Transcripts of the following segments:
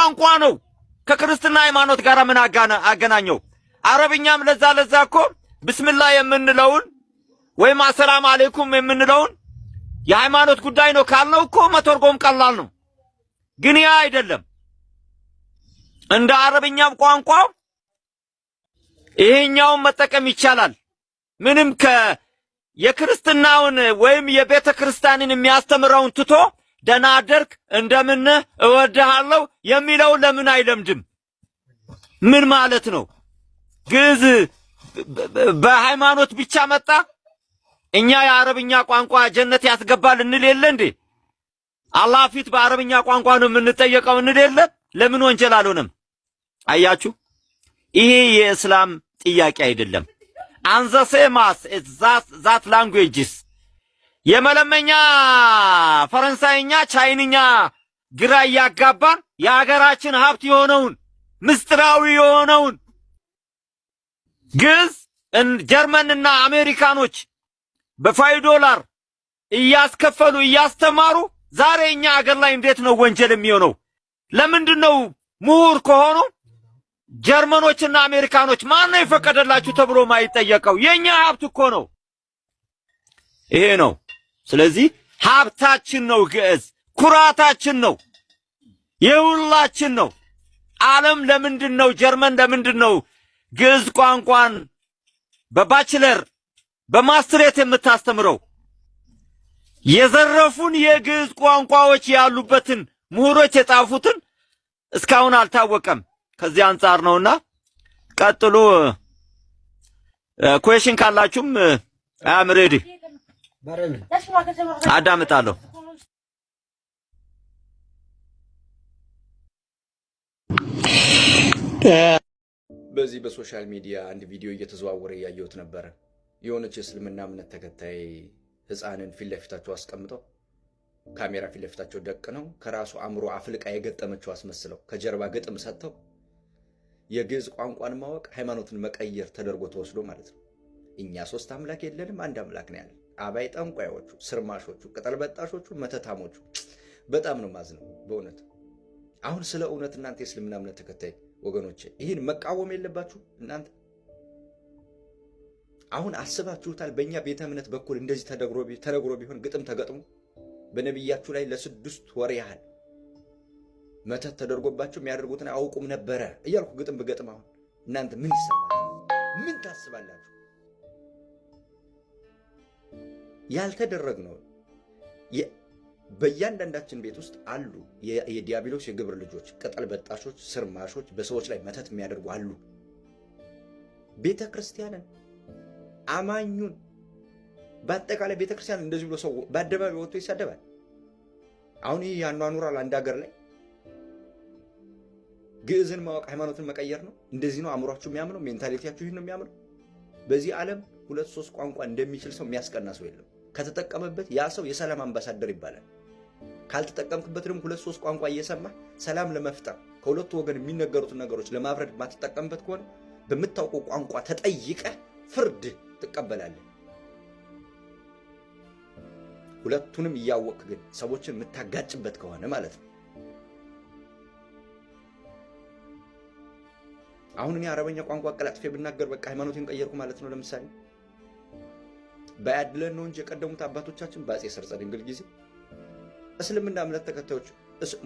ቋንቋ ነው። ከክርስትና ሃይማኖት ጋር ምን አገናኘው? አረብኛም ለዛ እኮ ብስሚላህ የምንለውን ወይም አሰላም አለይኩም የምንለውን የሃይማኖት ጉዳይ ነው ካልነው እኮ መተርጎም ቀላል ነው። ግን ያ አይደለም። እንደ አረብኛም ቋንቋ ይሄኛውን መጠቀም ይቻላል። ምንም የክርስትናውን ወይም የቤተ ክርስቲያንን የሚያስተምረውን ትቶ ደህና አደርክ እንደምን እወድሃለሁ የሚለው ለምን አይለምድም? ምን ማለት ነው? ግዕዝ በሃይማኖት ብቻ መጣ? እኛ የአረብኛ ቋንቋ ጀነት ያስገባል እንል የለ እንዴ? አላህ ፊት በአረብኛ ቋንቋ ነው የምንጠየቀው እንል የለ? ለምን ወንጀል አልሆነም? አያችሁ፣ ይሄ የእስላም ጥያቄ አይደለም። አንዘሴማስ ዛት ላንጉዌጅስ የመለመኛ ፈረንሳይኛ፣ ቻይንኛ ግራ እያጋባን የሀገራችን ሀብት የሆነውን ምስጢራዊ የሆነውን ግዕዝ ጀርመንና አሜሪካኖች በ$5 እያስከፈሉ እያስተማሩ ዛሬ እኛ ሀገር ላይ እንዴት ነው ወንጀል የሚሆነው? ለምንድነው ምሁር ከሆኑ ጀርመኖችና አሜሪካኖች ማን ነው የፈቀደላችሁ ተብሎ ማይጠየቀው? የኛ ሀብት እኮ ነው። ይሄ ነው። ስለዚህ ሀብታችን ነው ግዕዝ፣ ኩራታችን ነው፣ የሁላችን ነው። ዓለም ለምንድነው ጀርመን ለምንድነው ግዕዝ ቋንቋን በባችለር በማስትሬት የምታስተምረው? የዘረፉን የግዕዝ ቋንቋዎች ያሉበትን ምሁሮች የጻፉትን እስካሁን አልታወቀም። ከዚህ አንፃር ነውና ቀጥሉ። ኩዌሽን ካላችሁም አም ሬዲ አዳምጣለሁ። በዚህ በሶሻል ሚዲያ አንድ ቪዲዮ እየተዘዋወረ ያየሁት ነበር። የሆነች እስልምና እምነት ተከታይ ህፃንን ፊት ለፊታቸው አስቀምጠው ካሜራ ፊት ለፊታቸው ደቅነው ከራሱ አእምሮ አፍልቃ የገጠመችው አስመስለው ከጀርባ ግጥም ሰጥተው የግዕዝ ቋንቋን ማወቅ ሃይማኖትን መቀየር ተደርጎ ተወስዶ ማለት ነው። እኛ ሶስት አምላክ የለንም አንድ አምላክ ነው ያለን። አባይ ጠንቋዮቹ፣ ስርማሾቹ፣ ቅጠል በጣሾቹ፣ መተታሞቹ በጣም ነው ማዝነው በእውነት። አሁን ስለ እውነት እናንተ የእስልምና እምነት ተከታይ ወገኖቼ ይህን መቃወም የለባችሁ እናንተ። አሁን አስባችሁታል? በእኛ ቤተ እምነት በኩል እንደዚህ ተነግሮ ቢሆን ግጥም ተገጥሞ በነቢያችሁ ላይ ለ6 ወር ያህል መተት ተደርጎባቸው የሚያደርጉትን አያውቁም ነበረ እያልኩ ግጥም ብገጥም አሁን እናንተ ምን ይሰማል? ምን ታስባላችሁ? ያልተደረግነው በእያንዳንዳችን ቤት ውስጥ አሉ የዲያብሎስ የግብር ልጆች፣ ቅጠል በጣሾች፣ ስርማሾች፣ በሰዎች ላይ መተት የሚያደርጉ አሉ። ቤተ ክርስቲያንን አማኙን በአጠቃላይ ቤተ ክርስቲያን እንደዚህ ብሎ ሰው በአደባባይ ወጥቶ ይሳደባል። አሁን ይህ ያኗኑራል አንድ ሀገር ላይ ግዕዝን ማወቅ ሃይማኖትን መቀየር ነው። እንደዚህ ነው አእምሯችሁ የሚያምነው፣ ሜንታሊቲያችሁ ይህን ነው የሚያምነው። በዚህ ዓለም 2-3 ቋንቋ እንደሚችል ሰው የሚያስቀና ሰው የለም። ከተጠቀመበት ያ ሰው የሰላም አምባሳደር ይባላል። ካልተጠቀምክበት ደግሞ 2-3 ቋንቋ እየሰማህ ሰላም ለመፍጠር ከሁለቱ ወገን የሚነገሩትን ነገሮች ለማብረድ ማትጠቀምበት ከሆነ በምታውቀው ቋንቋ ተጠይቀህ ፍርድ ትቀበላለህ። ሁለቱንም እያወቅ ግን ሰዎችን የምታጋጭበት ከሆነ ማለት ነው። አሁን እኔ አረበኛ ቋንቋ አቀላጥፌ ብናገር በቃ ሃይማኖቴን ቀየርኩ ማለት ነው። ለምሳሌ ባያድለን ነው እንጂ የቀደሙት አባቶቻችን በአፄ ሰርጸ ድንግል ጊዜ እስልምና እምነት ተከታዮች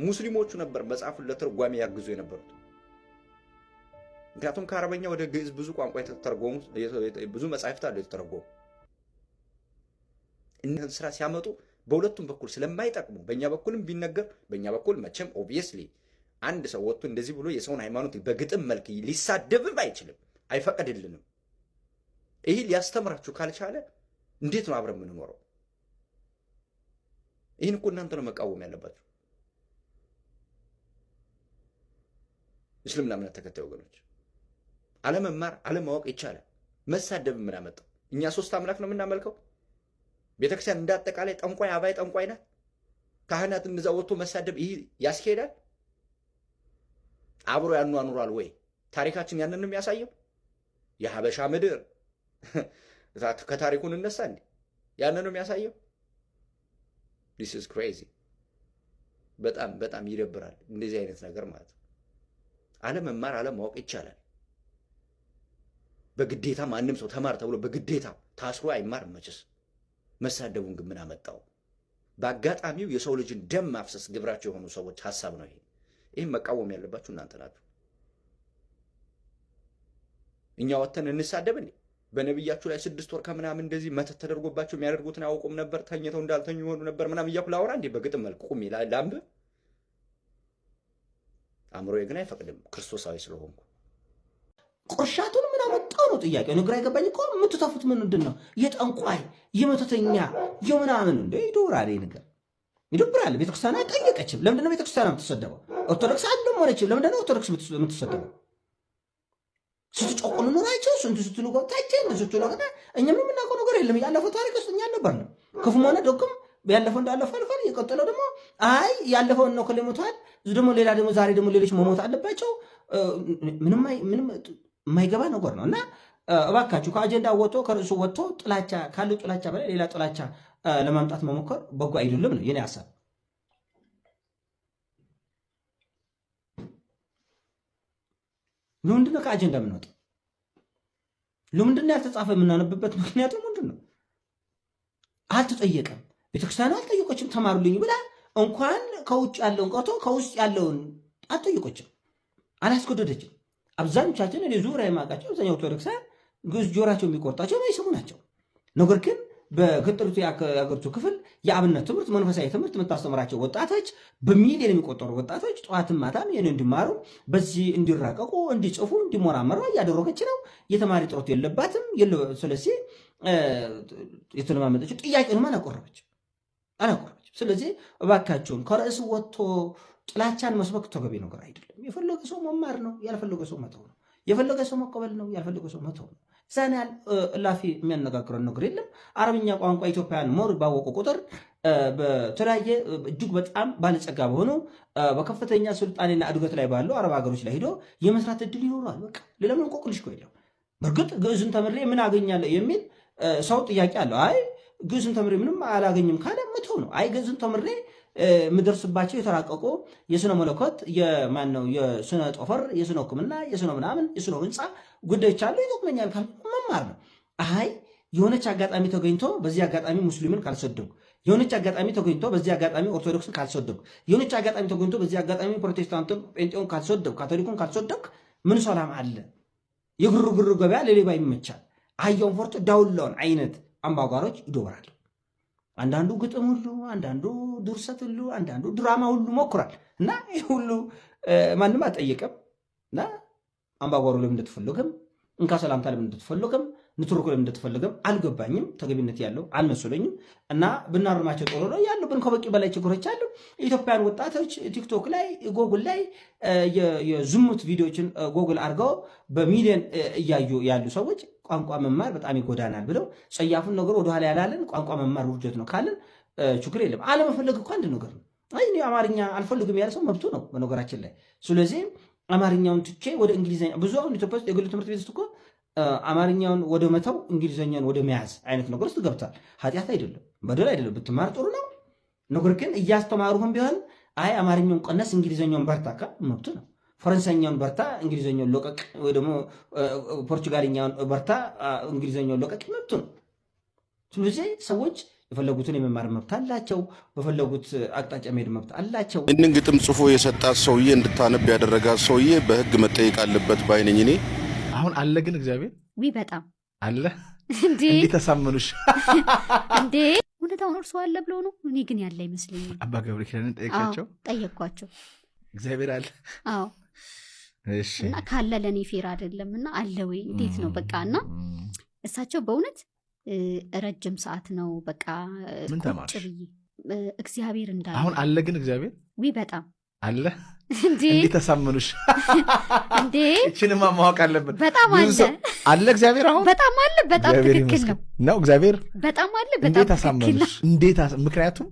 ሙስሊሞቹ ነበር መጽሐፉን ለትርጓሜ ያግዙ የነበሩት። ምክንያቱም ከአረበኛ ወደ ግዕዝ ብዙ ቋንቋ የተተረጎሙ ብዙ መጽሐፍት አሉ የተተረጎሙ። እነዚህን ስራ ሲያመጡ በሁለቱም በኩል ስለማይጠቅሙ በእኛ በኩልም ቢነገር በእኛ በኩል መቼም ኦብቪየስሊ አንድ ሰው ወጥቶ እንደዚህ ብሎ የሰውን ሃይማኖት በግጥም መልክ ሊሳደብም አይችልም፣ አይፈቀድልንም። ይህ ሊያስተምራችሁ ካልቻለ እንዴት ነው አብረን የምንኖረው? ይህን እኮ እናንተ ነው መቃወም ያለባችሁ፣ እስልምና እምነት ተከታይ ወገኖች። አለመማር አለማወቅ ይቻላል። መሳደብ ምን አመጣው? እኛ 3 አምላክ ነው የምናመልከው። ቤተክርስቲያን እንዳጠቃላይ ጠንቋይ አባይ ጠንቋይ ናት። ካህናት እንደዛ ወጥቶ መሳደብ ይህ ያስኬዳል? አብሮ ያኗኑራል ወይ? ታሪካችን ያንን ነው የሚያሳየው። የሀበሻ ምድር ከታሪኩን እነሳ እንዴ? ያንን ነው የሚያሳየው። this is crazy። በጣም ይደብራል እንደዚህ አይነት ነገር ማለት ነው። አለመማር አለማወቅ ይቻላል። በግዴታ ማንም ሰው ተማር ተብሎ በግዴታ ታስሮ አይማርም መቼስ። መሳደቡን ግን ምን አመጣው? በአጋጣሚው የሰው ልጅን ደም ማፍሰስ ግብራቸው የሆኑ ሰዎች ሐሳብ ነው ይሄ። ይህም መቃወም ያለባችሁ እናንተ ናችሁ። እኛ ወተን እንሳደብ እንዴ? በነብያችሁ ላይ 6 ወር ከምናምን እንደዚህ መተት ተደርጎባቸው የሚያደርጉትን አያውቁም ነበር፣ ተኝተው እንዳልተኙ ይሆኑ ነበር ምናምን እያልኩ ላወራ እንዴ? በግጥም መልኩ ቁም ላንብብ? አእምሮዬ ግን አይፈቅድም ክርስቶሳዊ ስለሆንኩ። ቁርሻቱን ምን አመጣው ነው ጥያቄው። ንግራ አይገባኝ እኮ የምትተፉት ምንድን ነው? የጠንቋይ የመተተኛ የምናምን እንደ ይዶራል ነገር ይዶብራል። ቤተክርስቲያን አይጠየቀችም። ለምንድን ነው ቤተክርስቲያን የምትሰደበው? ኦርቶዶክስ አልደሞረችም። ለምንድን ነው ኦርቶዶክስ የምትሰደበው? ስትጮቁሉ ኖራቸው ስንቱ ስትሉ ገብታችሁ እንደ ስትሉ ገና እኛ ምን የምናውቀው ነገር የለም። ያለፈው ታሪክ ውስጥ እኛ አልነበርንም። ክፉም ሆነ ደግም ያለፈው እንዳለፈው አልፏል። የቀጠለው ደግሞ አይ ያለፈውን ነው ከለሞታል ደግሞ ሌላ ደግሞ ዛሬ ደግሞ ሌሎች መሞት አለባቸው። ምንም የማይገባ ነገር ነው እና እባካችሁ ከአጀንዳ ወጥቶ ከርዕሱ ወጥቶ ጥላቻ ካለው ጥላቻ በላይ ሌላ ጥላቻ ለማምጣት መሞከር በጎ አይደለም ነው የኔ ሐሳብ። ለምንድን ነው ከአጀንዳ የምንወጣው? ለምንድን ነው ያልተጻፈ የምናነብበት ምክንያቱ ምንድን ነው? አልተጠየቀም። ቤተክርስቲያኑ አልጠየቆችም። ተማሩልኝ ብላ እንኳን ከውጭ ያለውን ቀርቶ ከውስጥ ያለውን አልጠየቆችም፣ አላስገደደችም። አብዛኞቻችን እኔ ዙሪያ የማውቃቸው አብዛኛው ኦርቶዶክሳውያን ግዕዝ ጆሯቸው የሚቆርጣቸው የማይሰሙ ናቸው። ነገር ግን በገጠሪቱ የአገሪቱ ክፍል የአብነት ትምህርት መንፈሳዊ ትምህርት የምታስተምራቸው ወጣቶች በሚሊዮን የሚቆጠሩ ወጣቶች ጠዋትም ማታም ይህን እንዲማሩ በዚህ እንዲራቀቁ፣ እንዲጽፉ፣ እንዲሞራመሩ እያደረገች ነው። የተማሪ ጥረት የለባትም። ስለዚህ የተለማመጠችው ጥያቄንም አላቆረበችም። ስለዚህ እባካቸውን ከርዕስ ወጥቶ ጥላቻን መስበክ ተገቢ ነገር አይደለም። የፈለገ ሰው መማር ነው፣ ያልፈለገ ሰው መተው ነው። የፈለገ ሰው መቀበል ነው፣ ያልፈለገ ሰው መተው ነው። ዛን ያህል እላፊ የሚያነጋግረን ነገር የለም። አረብኛ ቋንቋ ኢትዮጵያን ሞር ባወቁ ቁጥር በተለያየ እጅግ በጣም ባለጸጋ በሆኑ በከፍተኛ ስልጣኔና እድገት ላይ ባሉ አረብ ሀገሮች ላይ ሄዶ የመስራት እድል ይኖረዋል። በቃ ሌላ ምን ቆቅልሽ የለው። በእርግጥ ግዕዝን ተምሬ ምን አገኛለሁ የሚል ሰው ጥያቄ አለው። አይ ግዕዝን ተምሬ ምንም አላገኝም ካለ መተው ነው። አይ ግዕዝን ተምሬ የምደርስባቸው የተራቀቁ የስነ መለኮት የማነው የስነ ጦፈር የስነ ሕክምና የስነ ምናምን የስነ ህንፃ ጉዳዮች አሉ ይጠቅመኛል ካል መማር ነው። አይ የሆነች አጋጣሚ ተገኝቶ በዚህ አጋጣሚ ሙስሊምን ካልሰደኩ፣ የሆነች አጋጣሚ ተገኝቶ በዚህ አጋጣሚ ኦርቶዶክስን ካልሰደኩ፣ የሆነች አጋጣሚ ተገኝቶ በዚህ አጋጣሚ ፕሮቴስታንቱን ጴንጤውን ካልሰደኩ፣ ካቶሊኩን ካልሰደኩ ምን ሰላም አለ? የግርግር ገበያ ለሌባ ይመቻል። አህያውን ፈርቶ ዳውላውን አይነት አምባጓሮች ይዶበራል። አንዳንዱ ግጥም ሁሉ፣ አንዳንዱ ድርሰት ሁሉ፣ አንዳንዱ ድራማ ሁሉ ሞክሯል እና ይህ ሁሉ ማንም አልጠየቀም። እና አምባጓሮ ለምን እንደተፈለገም እንካ ሰላምታ ለምን እንደተፈለገም ንትርኩ ለምን እንደተፈለገም አልገባኝም። ተገቢነት ያለው አልመሰለኝም። እና ብናርማቸው ጥሩ ነው። ያሉብን ከበቂ በላይ ችግሮች አሉ። የኢትዮጵያን ወጣቶች ቲክቶክ ላይ ጎግል ላይ የዝሙት ቪዲዮችን ጎግል አድርገው በሚሊዮን እያዩ ያሉ ሰዎች ቋንቋ መማር በጣም ይጎዳናል ብለው ጸያፉን ነገር ወደኋላ ያላለን ቋንቋ መማር ውርደት ነው ካለን ችግር የለም። አለመፈለግ እኮ አንድ ነገር ነው። አይ እኔ አማርኛ አልፈልግም ያለ ሰው መብቱ ነው በነገራችን ላይ። ስለዚህ አማርኛውን ትቼ ወደ እንግሊዝኛ ብዙ አሁን ኢትዮጵያ ውስጥ የግል ትምህርት ቤት ውስጥ እኮ አማርኛውን ወደ መተው እንግሊዝኛውን ወደ መያዝ አይነት ነገር ውስጥ ገብቷል። ኃጢአት አይደለም፣ በደል አይደለም። ብትማር ጥሩ ነው። ነገር ግን እያስተማሩህም ቢሆን አይ አማርኛውን ቀነስ እንግሊዝኛውን በርታ ካል መብቱ ነው። ፈረንሳይኛውን በርታ እንግሊዝኛውን ለቀቅ፣ ወይ ደግሞ ፖርቹጋልኛውን በርታ እንግሊዝኛውን ለቀቅ መብቱ ነው። ስለዚህ ሰዎች የፈለጉትን የመማር መብት አላቸው። በፈለጉት አቅጣጫ መሄድ መብት አላቸው። ይህንን ግጥም ጽፎ የሰጣት ሰውዬ እንድታነብ ያደረጋት ሰውዬ በሕግ መጠየቅ አለበት ባይነኝ እኔ። አሁን አለ ግን እግዚአብሔር በጣም አለ እንዴ ተሳመኑሽ እንዴ? እውነታውን እርሱ አለ ብሎ ነው። እኔ ግን ያለ አይመስለኝም። አባ ገብረ ኪዳንን ጠየቃቸው? ጠየቅኳቸው። እግዚአብሔር አለ? አዎ። እሺ። እና ካለ ለእኔ ፌር አይደለም እና አለ ወይ እንዴት ነው? በቃ እና እሳቸው በእውነት ረጅም ሰዓት ነው በቃ ምን ተማርሽ? እግዚአብሔር እንዳለ አሁን አለ ግን እግዚአብሔር በጣም አለ እንዴ? ተሳመኑሽ እንዴ? እቺንማ ማወቅ አለበት። በጣም አለ እግዚአብሔር አሁን በጣም አለ። በጣም ትክክል ነው እግዚአብሔር በጣም አለ። በጣም ተሳመኑሽ። እንዴት? ምክንያቱም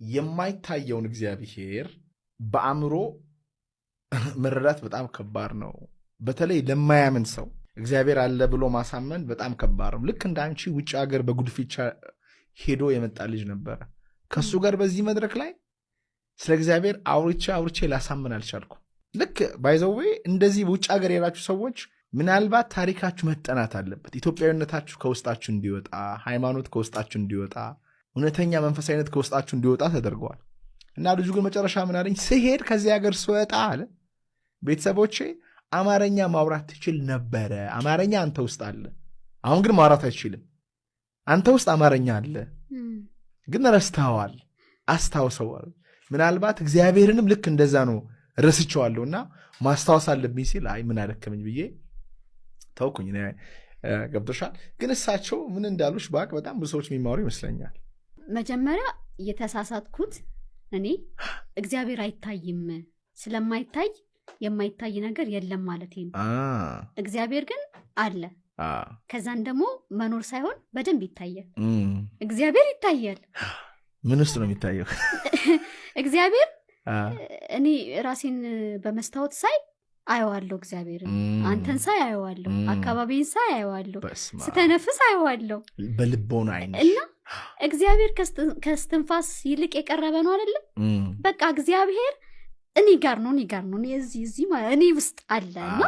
የማይታየውን እግዚአብሔር በአእምሮ መረዳት በጣም ከባድ ነው። በተለይ ለማያምን ሰው እግዚአብሔር አለ ብሎ ማሳመን በጣም ከባድ ነው። ልክ እንደ አንቺ ውጭ ሀገር በጉድፊቻ ሄዶ የመጣ ልጅ ነበረ። ከሱ ጋር በዚህ መድረክ ላይ ስለ እግዚአብሔር አውርቼ ላሳምን አልቻልኩም። ልክ ባይዘዌ እንደዚህ በውጭ ሀገር ያላችሁ ሰዎች ምናልባት ታሪካችሁ መጠናት አለበት። ኢትዮጵያዊነታችሁ ከውስጣችሁ እንዲወጣ፣ ሃይማኖት ከውስጣችሁ እንዲወጣ፣ እውነተኛ መንፈሳዊነት ከውስጣችሁ እንዲወጣ ተደርገዋል። እና ልጁ ግን መጨረሻ ምን አለኝ? ስሄድ ከዚህ ሀገር ስወጣ አለ ቤተሰቦቼ አማርኛ ማውራት ትችል ነበረ። አማርኛ አንተ ውስጥ አለ፣ አሁን ግን ማውራት አይችልም። አንተ ውስጥ አማርኛ አለ ግን ረስተዋል፣ አስታውሰዋል። ምናልባት እግዚአብሔርንም ልክ እንደዛ ነው ረስቸዋለሁና ማስታወስ አለብኝ ሲል አይ ምን አደከመኝ ብዬ ተውኩኝ። ገብቶሻል? ግን እሳቸው ምን እንዳሉሽ ባቅ በጣም ብዙ ሰዎች የሚማሩ ይመስለኛል። መጀመሪያ የተሳሳትኩት እኔ እግዚአብሔር አይታይም ስለማይታይ የማይታይ ነገር የለም ማለት ነው። እግዚአብሔር ግን አለ። ከዛን ደግሞ መኖር ሳይሆን በደንብ ይታያል። እግዚአብሔር ይታያል። ምን ውስጥ ነው የሚታየው? እግዚአብሔር እኔ ራሴን በመስታወት ሳይ አየዋለሁ። እግዚአብሔርን አንተን ሳይ አየዋለሁ። አካባቢን ሳይ አየዋለሁ። ስተነፍስ አየዋለሁ በልቦና አይነ እና እግዚአብሔር ከስትንፋስ ይልቅ የቀረበ ነው አይደለም? በቃ እግዚአብሔር እኔ ጋር ነው እዚህ ማለት እኔ ውስጥ አለ እና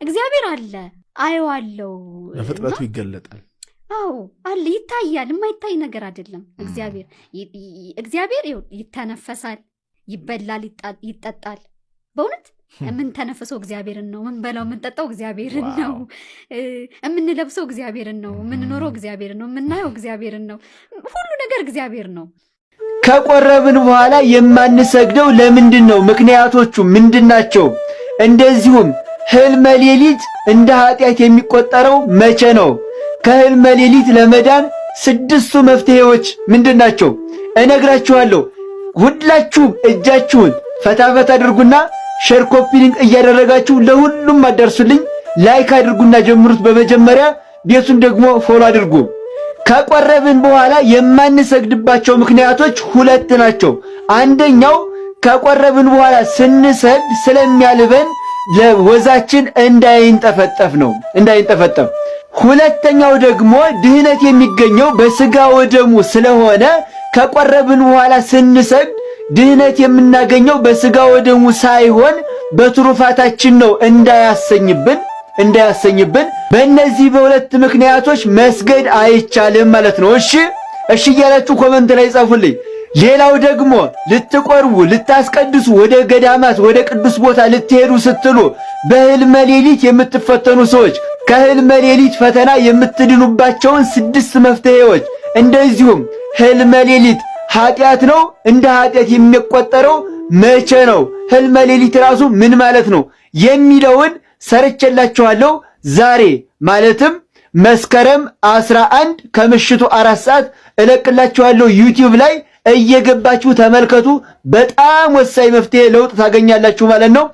እግዚአብሔር አለ አየዋለሁ። በፍጥረቱ ይገለጣል። አዎ አለ፣ ይታያል። የማይታይ ነገር አይደለም። እግዚአብሔር ይተነፈሳል፣ ይበላል፣ ይጠጣል። በእውነት የምንተነፍሰው እግዚአብሔርን ነው። የምንበላው የምንጠጣው እግዚአብሔርን ነው። የምንለብሰው እግዚአብሔርን ነው። የምንኖረው እግዚአብሔርን ነው። የምናየው እግዚአብሔርን ነው። ሁሉ ነገር እግዚአብሔር ነው። ከቆረብን በኋላ የማንሰግደው ለምንድን ነው? ምክንያቶቹ ምንድናቸው? እንደዚሁም ህልመ ሌሊት እንደ ኃጢአት የሚቆጠረው መቼ ነው? ከህልመ ሌሊት ለመዳን 6ቱ መፍትሄዎች ምንድናቸው? እነግራችኋለሁ። ሁላችሁም እጃችሁን ፈታ አድርጉና ሼር ኮፒ ሊንክ እያደረጋችሁ ለሁሉም አዳርሱልኝ። ላይክ አድርጉና ጀምሩት። በመጀመሪያ ቤቱን ደግሞ ፎሎ አድርጉ። ከቆረብን በኋላ የማንሰግድባቸው ምክንያቶች 2 ናቸው። አንደኛው ከቆረብን በኋላ ስንሰግድ ስለሚያልበን ለወዛችን እንዳይንጠፈጠፍ ነው፣ እንዳይንጠፈጠፍ። ሁለተኛው ደግሞ ድህነት የሚገኘው በስጋ ወደሙ ስለሆነ ከቆረብን በኋላ ስንሰግድ ድህነት የምናገኘው በስጋ ወደሙ ሳይሆን በትሩፋታችን ነው እንዳያሰኝብን በእነዚህ በሁለት ምክንያቶች መስገድ አይቻልም ማለት ነው። እሺ እያላችሁ ኮመንት ላይ ጻፉልኝ። ሌላው ደግሞ ልትቆርቡ ልታስቀድሱ ወደ ገዳማት ወደ ቅዱስ ቦታ ልትሄዱ ስትሉ በህልመ ሌሊት የምትፈተኑ ሰዎች ከህልመ ሌሊት ፈተና የምትድኑባቸውን 6 መፍትሄዎች፣ እንደዚሁም ህልመ ሌሊት ኃጢአት ነው እንደ ኃጢአት የሚቆጠረው መቼ ነው፣ ህልመ ሌሊት ራሱ ምን ማለት ነው የሚለውን ሰርቼላችኋለሁ። ዛሬ ማለትም መስከረም 11 ከምሽቱ 4 ሰዓት እለቅላችኋለሁ ዩቲዩብ ላይ እየገባችሁ ተመልከቱ። በጣም ወሳኝ መፍትሄ ለውጥ ታገኛላችሁ ማለት ነው።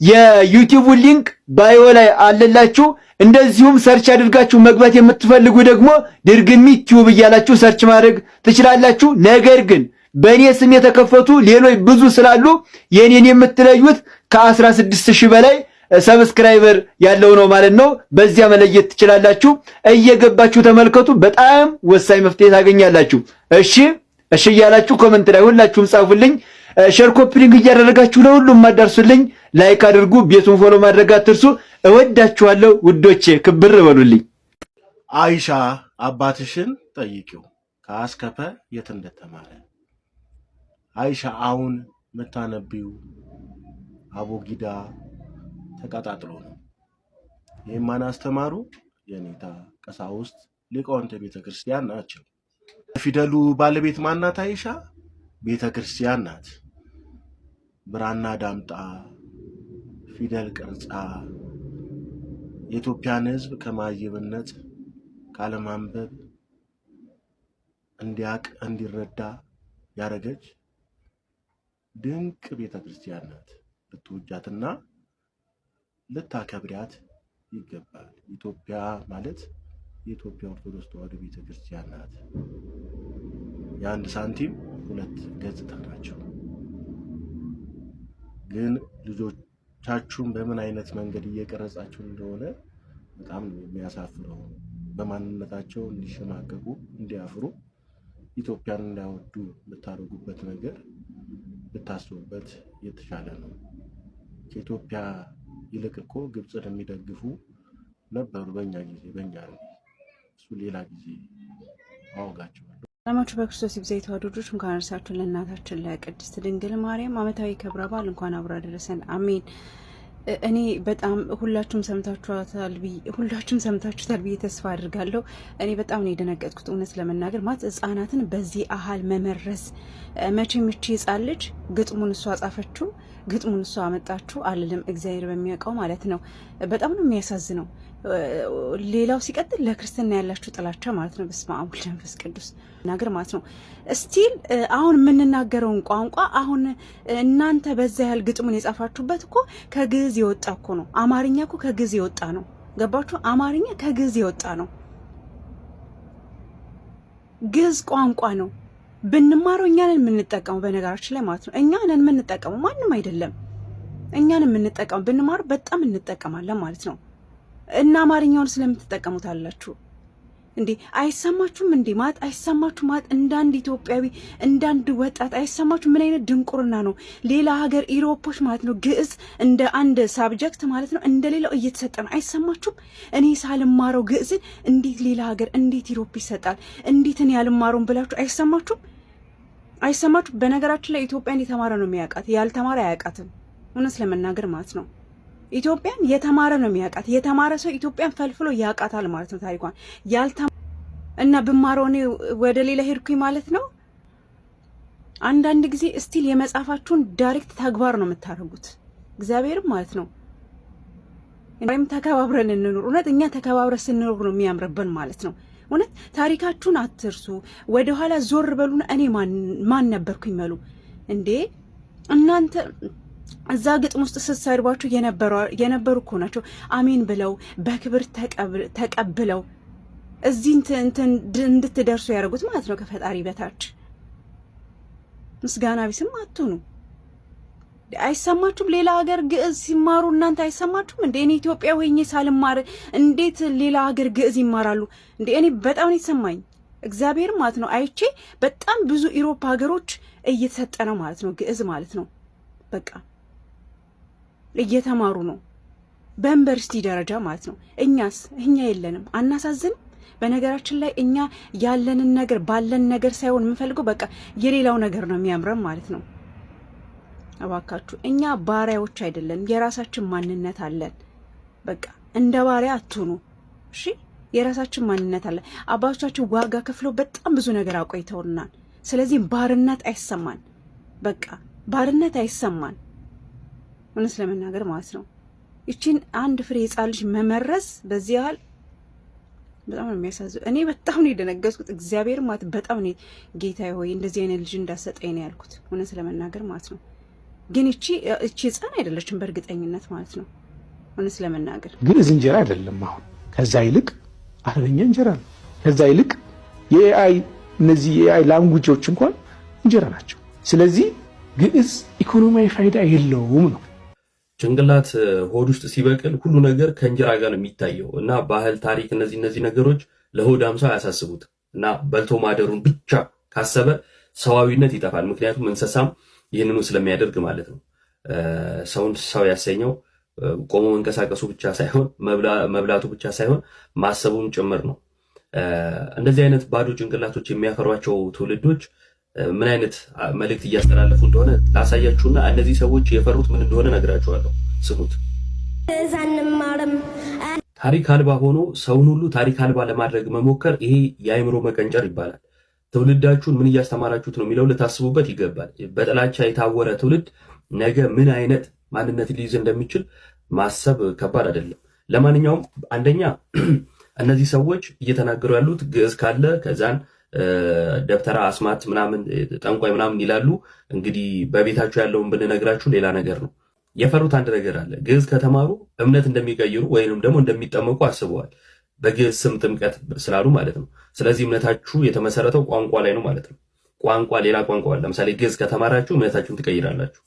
የዩቲዩብ ሊንክ ባዮ ላይ አለላችሁ። እንደዚሁም ሰርች አድርጋችሁ መግባት የምትፈልጉ ደግሞ ድርግሚ ቲዩብ እያላችሁ ሰርች ማድረግ ትችላላችሁ። ነገር ግን በእኔ ስም የተከፈቱ ሌሎች ብዙ ስላሉ የኔን የምትለዩት ከ16000 በላይ ሰብስክራይበር ያለው ነው ማለት ነው። በዚያ መለየት ትችላላችሁ። እየገባችሁ ተመልከቱ። በጣም ወሳኝ መፍትሄ ታገኛላችሁ። እሺ እያላችሁ ኮሜንት ላይ ሁላችሁም ጻፉልኝ። ሼር ኮፒ ሊንክ እያደረጋችሁ ለሁሉም ማዳርሱልኝ። ላይክ አድርጉ። ቤቱን ፎሎ ማድረግ አትርሱ። እወዳችኋለሁ ውዶቼ፣ ክብር በሉልኝ። አይሻ አባትሽን ጠይቂው ከአስከፈ የት እንደተማረ። አይሻ አሁን መታነቢው አቦጊዳ ተቀጣጥሎ ነው። የማን አስተማሩ? የኔታ ቀሳውስት ሊቃውንተ ቤተክርስቲያን ናቸው። ፊደሉ ባለቤት ማናት? አይሻ ቤተክርስቲያን ናት። ብራና ዳምጣ ፊደል ቅርጻ የኢትዮጵያን ሕዝብ ከማይብነት ካለማንበብ እንዲያቅ እንዲረዳ ያረገች ድንቅ ቤተክርስቲያን ናት። ልትወጃትና ልታከብሪያት ይገባል። ኢትዮጵያ ማለት የኢትዮጵያ ኦርቶዶክስ ተዋሕዶ ቤተክርስቲያን ናት። የአንድ ሳንቲም 2 ገጽታ ናቸው። ግን ልጆቻችሁን በምን አይነት መንገድ እየቀረጻችሁ እንደሆነ በጣም የሚያሳፍረው። በማንነታቸው እንዲሸማቀቁ እንዲያፍሩ ኢትዮጵያን እንዳይወዱ ብታደርጉበት ነገር ብታስቡበት የተሻለ ነው። ከኢትዮጵያ ይልቅ እኮ ግብፅን የሚደግፉ ነበሩ በእኛ ጊዜ በእኛ ነው። እሱ ሌላ ጊዜ አወጋቸዋለሁ። ሰላማችሁ በክርስቶስ ይብዛ። የተዋሕዶ ልጆች እንኳን አደረሳችሁ ለእናታችን ለቅድስት ድንግል ማርያም ዓመታዊ ክብረ በዓል እንኳን አብሮ አደረሰን። አሜን። እኔ በጣም ሁላችሁም ሰምታችሁታል ብዬ ተስፋ አድርጋለሁ። እኔ በጣም ነው የደነገጥኩት እውነት ለመናገር ማለት ህጻናትን በዚህ አሃል መመረዝ። መቼም እቺ ህጻን ልጅ ግጥሙን እሷ ጻፈችው፣ ግጥሙን እሷ አመጣችሁ አልልም፣ እግዚአብሔር በሚያውቀው ማለት ነው። በጣም ነው የሚያሳዝነው። ሌላው ሲቀጥል ለክርስትና ያላችሁ ጥላቻ ማለት ነው። በስመ አብ ወወልድ ወመንፈስ ቅዱስ ነገር ማለት ነው። ስቲል አሁን የምንናገረውን ቋንቋ አሁን እናንተ በዛ ያህል ግጥሙን የጻፋችሁበት እኮ ከግዕዝ የወጣ እኮ ነው። አማርኛ እኮ ከግዕዝ የወጣ ነው። ገባችሁ? አማርኛ ከግዕዝ የወጣ ነው። ግዕዝ ቋንቋ ነው። ብንማረው እኛ ነን የምንጠቀመው፣ በነገራችን ላይ ማለት ነው። እኛ ነን የምንጠቀመው፣ ማንም አይደለም። እኛ ነን የምንጠቀመው። ብንማረው በጣም እንጠቀማለን ማለት ነው። እና አማርኛውን ስለምትጠቀሙት አላችሁ እንዴ? አይሰማችሁም እንዴ? ማለት አይሰማችሁ? ማለት እንዳንድ ኢትዮጵያዊ እንዳንድ ወጣት አይሰማችሁ? ምን አይነት ድንቁርና ነው? ሌላ ሀገር ኢሮፖች ማለት ነው ግዕዝ እንደ አንድ ሳብጀክት ማለት ነው እንደሌላው እየተሰጠ ነው። አይሰማችሁም? እኔ ሳልማረው ግዕዝን እንዴት ሌላ ሀገር እንዴት ኢሮፕ ይሰጣል? እንዴት እኔ ያልማረውን ብላችሁ አይሰማችሁም? አይሰማችሁም? በነገራችን ላይ ኢትዮጵያን የተማረ ነው የሚያውቃት፣ ያልተማረ አያውቃትም። እውነት ለመናገር ማለት ነው። ኢትዮጵያን የተማረ ነው የሚያውቃት። የተማረ ሰው ኢትዮጵያን ፈልፍሎ ያውቃታል ማለት ነው ታሪኳን። እና ብማረው እኔ ወደ ሌላ ሄድኩኝ ማለት ነው። አንዳንድ ጊዜ ስቲል የመጽሐፋችሁን ዳይሬክት ተግባር ነው የምታደርጉት፣ እግዚአብሔርም ማለት ነው። ወይም ተከባብረን እንኑር። እውነት እኛ ተከባብረን ስንኖር ነው የሚያምርብን ማለት ነው። እውነት ታሪካችሁን አትርሱ። ወደኋላ ዞር በሉና እኔ ማን ነበርኩኝ በሉ እንዴ እናንተ እዛ ግጥም ውስጥ ስትሰድቧቸው የነበሩ እኮ ናቸው። አሜን ብለው በክብር ተቀብለው እዚህ እንድትደርሱ ያደርጉት ማለት ነው። ከፈጣሪ በታች ምስጋና ቢስም አትሁኑ። አይሰማችሁም? ሌላ ሀገር ግዕዝ ሲማሩ እናንተ አይሰማችሁም እንዴ? እኔ ኢትዮጵያ ሆኜ ሳልማር እንዴት ሌላ ሀገር ግዕዝ ይማራሉ እንዴ? እኔ በጣም ነው የተሰማኝ እግዚአብሔር ማለት ነው። አይቼ በጣም ብዙ ኢሮፓ ሀገሮች እየተሰጠ ነው ማለት ነው ግዕዝ ማለት ነው። በቃ እየተማሩ ነው በዩኒቨርሲቲ ደረጃ ማለት ነው። እኛ የለንም። አናሳዝንም? በነገራችን ላይ እኛ ያለንን ነገር ባለን ነገር ሳይሆን የምንፈልገው በቃ የሌላው ነገር ነው የሚያምረን ማለት ነው። እባካችሁ እኛ ባሪያዎች አይደለም፣ የራሳችን ማንነት አለን። በቃ እንደ ባሪያ አትሁኑ እሺ። የራሳችን ማንነት አለን። አባቶቻችን ዋጋ ከፍለው በጣም ብዙ ነገር አቆይተውናል። ስለዚህ ባርነት አይሰማን፣ በቃ ባርነት አይሰማን እውነት ለመናገር ማለት ነው። ይቺን አንድ ፍሬ ሕፃን ልጅ መመረዝ በዚህ ያህል በጣም ነው የሚያሳዝነው። እኔ በጣም ነው የደነገጥኩት እግዚአብሔር ማለት በጣም ነው። ጌታዬ ሆይ እንደዚህ አይነት ልጅ እንዳሰጠኝ ነው ያልኩት እውነት ለመናገር ማለት ነው። ግን እቺ ሕፃን አይደለችም በእርግጠኝነት ማለት ነው እውነት ለመናገር። ግዕዝ እንጀራ አይደለም አሁን፣ ከዛ ይልቅ አረበኛ እንጀራ ነው። ከዛ ይልቅ የኤአይ እነዚህ የኤአይ ላንጉጆች እንኳን እንጀራ ናቸው። ስለዚህ ግዕዝ ኢኮኖሚያዊ ፋይዳ የለውም ነው። ጭንቅላት ሆድ ውስጥ ሲበቅል ሁሉ ነገር ከእንጀራ ጋር ነው የሚታየው እና ባህል፣ ታሪክ እነዚህ ነገሮች ለሆድ አምሳ ያሳስቡት እና በልቶ ማደሩን ብቻ ካሰበ ሰዋዊነት ይጠፋል። ምክንያቱም እንስሳም ይህንኑ ስለሚያደርግ ማለት ነው። ሰውን ሰው ያሰኘው ቆሞ መንቀሳቀሱ ብቻ ሳይሆን መብላቱ ብቻ ሳይሆን ማሰቡም ጭምር ነው። እንደዚህ አይነት ባዶ ጭንቅላቶች የሚያፈሯቸው ትውልዶች ምን አይነት መልእክት እያስተላለፉ እንደሆነ ላሳያችሁና እነዚህ ሰዎች የፈሩት ምን እንደሆነ ነግራችኋለሁ። ስሙት። ታሪክ አልባ ሆኖ ሰውን ሁሉ ታሪክ አልባ ለማድረግ መሞከር ይሄ የአእምሮ መቀንጨር ይባላል። ትውልዳችሁን ምን እያስተማራችሁት ነው የሚለው ልታስቡበት ይገባል። በጥላቻ የታወረ ትውልድ ነገ ምን አይነት ማንነት ሊይዝ እንደሚችል ማሰብ ከባድ አይደለም። ለማንኛውም አንደኛ እነዚህ ሰዎች እየተናገሩ ያሉት ግዕዝ ካለ ከዛን ደብተራ አስማት ምናምን ጠንቋይ ምናምን ይላሉ። እንግዲህ በቤታችሁ ያለውን ብንነግራችሁ ሌላ ነገር ነው። የፈሩት አንድ ነገር አለ። ግዕዝ ከተማሩ እምነት እንደሚቀይሩ ወይንም ደግሞ እንደሚጠመቁ አስበዋል። በግዕዝ ስም ጥምቀት ስላሉ ማለት ነው። ስለዚህ እምነታችሁ የተመሰረተው ቋንቋ ላይ ነው ማለት ነው። ቋንቋ ሌላ ቋንቋ አለ። ለምሳሌ ግዕዝ ከተማራችሁ እምነታችሁን ትቀይራላችሁ።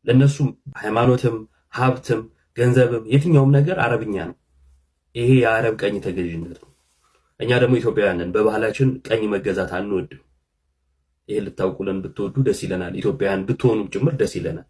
ለነሱ ሃይማኖትም ሀብትም ገንዘብም የትኛውም ነገር አረብኛ ነው። ይሄ የአረብ ቀኝ ተገዥነት ነው። እኛ ደግሞ ኢትዮጵያውያንን በባህላችን ቀኝ መገዛት አንወድም። ይሄ ልታውቁልን ብትወዱ ደስ ይለናል። ኢትዮጵያውያን ብትሆኑ ጭምር ደስ ይለናል።